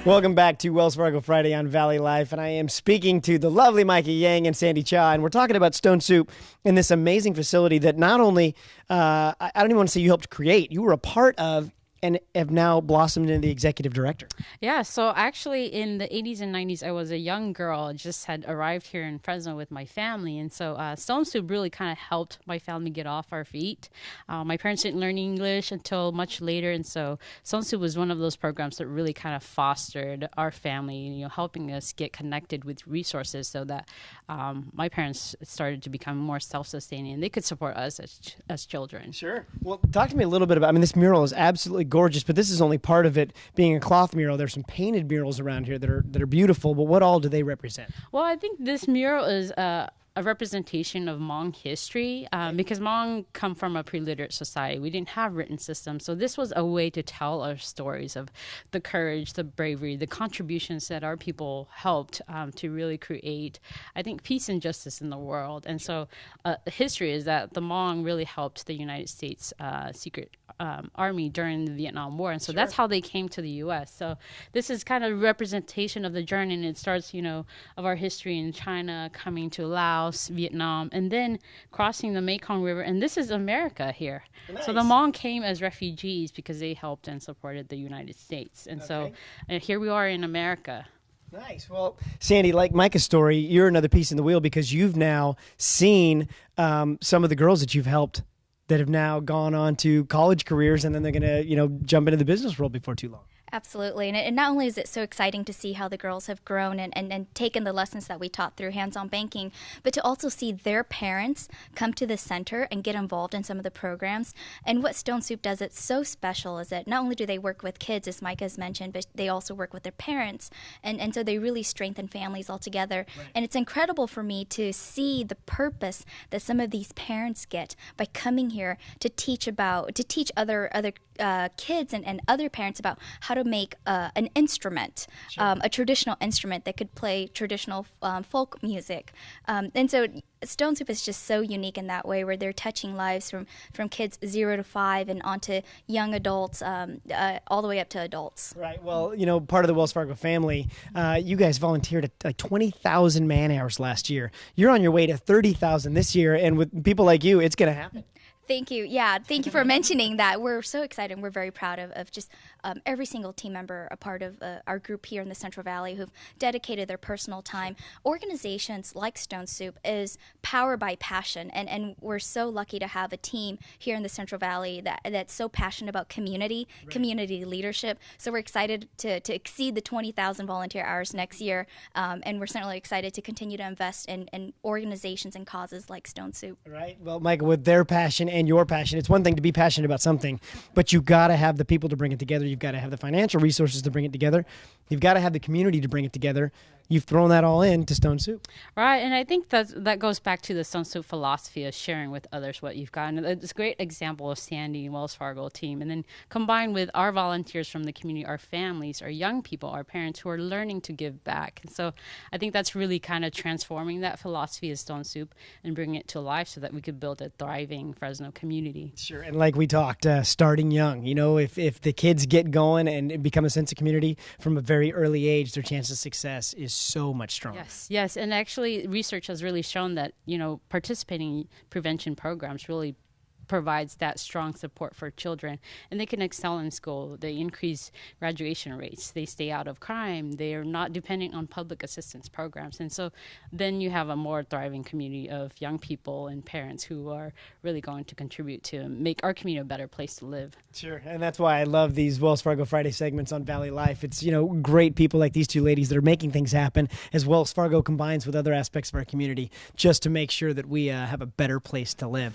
Welcome back to Wells Fargo Friday on Valley Life, and I am speaking to the lovely Micah Yang and Sandy Cha, and we're talking about Stone Soup and this amazing facility that not only, I don't even want to say you helped create, you were a part of and have now blossomed into the executive director. Yeah, so actually in the 80s and 90s, I was a young girl, just had arrived here in Fresno with my family. And so Stone Soup really kind of helped my family get off our feet. My parents didn't learn English until much later. And so Stone Soup was one of those programs that really kind of fostered our family, you know, helping us get connected with resources so that my parents started to become more self-sustaining and they could support us as children. Sure. Well, talk to me a little bit about, I mean, this mural is absolutely gorgeous, but this is only part of it being a cloth mural. There's some painted murals around here that are beautiful, but what all do they represent? Well, I think this mural is a representation of Hmong history because Hmong come from a pre-literate society. We didn't have written systems. So this was a way to tell our stories of the courage, the bravery, the contributions that our people helped to really create, I think, peace and justice in the world. And so history is that the Hmong really helped the United States secret army during the Vietnam War. And so that's how they came to the U.S. So this is kind of a representation of the journey, and it starts, you know, of our history in China, coming to Laos, Vietnam, and then crossing the Mekong River. And this is America here. Nice. So the Hmong came as refugees because they helped and supported the United States. And so here we are in America. Nice. Well, Sandy, like Micah's story, you're another piece in the wheel because you've now seen some of the girls that you've helped that have now gone on to college careers, and then they're going to, you know, jump into the business world before too long. Absolutely. And not only is it so exciting to see how the girls have grown and taken the lessons that we taught through hands-on banking, but to also see their parents come to the center and get involved in some of the programs. And what Stone Soup does, it's so special, is that not only do they work with kids, as Micah has mentioned, but they also work with their parents. And so they really strengthen families altogether. Right. And it's incredible for me to see the purpose that some of these parents get by coming here to teach other kids and other parents about how to make an instrument, a traditional instrument that could play traditional folk music. And so Stone Soup is just so unique in that way, where they're touching lives from kids 0 to 5 and onto young adults, all the way up to adults. Right. Well, you know, part of the Wells Fargo family, you guys volunteered at like 20,000 man hours last year. You're on your way to 30,000 this year, and with people like you, it's going to happen. Thank you. Yeah, thank you for mentioning that. We're so excited. We're very proud of just every single team member, a part of our group here in the Central Valley, who've dedicated their personal time. Organizations like Stone Soup is powered by passion, and we're so lucky to have a team here in the Central Valley that's so passionate about community leadership. So we're excited to exceed the 20,000 volunteer hours next year, and we're certainly excited to continue to invest in organizations and causes like Stone Soup. Right. Well, Michael, with their passion and your passion, it's one thing to be passionate about something, but you've got to have the people to bring it together. You've got to have the financial resources to bring it together. You've got to have the community to bring it together. You've thrown that all into Stone Soup. Right, and I think that goes back to the Stone Soup philosophy of sharing with others what you've got. And it's a great example of Sandy and Wells Fargo team. And then combined with our volunteers from the community, our families, our young people, our parents who are learning to give back. And so I think that's really kind of transforming that philosophy of Stone Soup and bringing it to life so that we could build a thriving Fresno community. Sure, and like we talked, starting young. You know, if the kids get going and become a sense of community from a very early age, their chance of success is so much stronger. Yes, and actually research has really shown that, you know, participating in prevention programs really provides that strong support for children, and they can excel in school. They increase graduation rates. They stay out of crime. They are not dependent on public assistance programs. And so then you have a more thriving community of young people and parents who are really going to contribute to make our community a better place to live. Sure, and that's why I love these Wells Fargo Friday segments on Valley Life. It's, you know, great people like these two ladies that are making things happen as Wells Fargo combines with other aspects of our community just to make sure that we have a better place to live.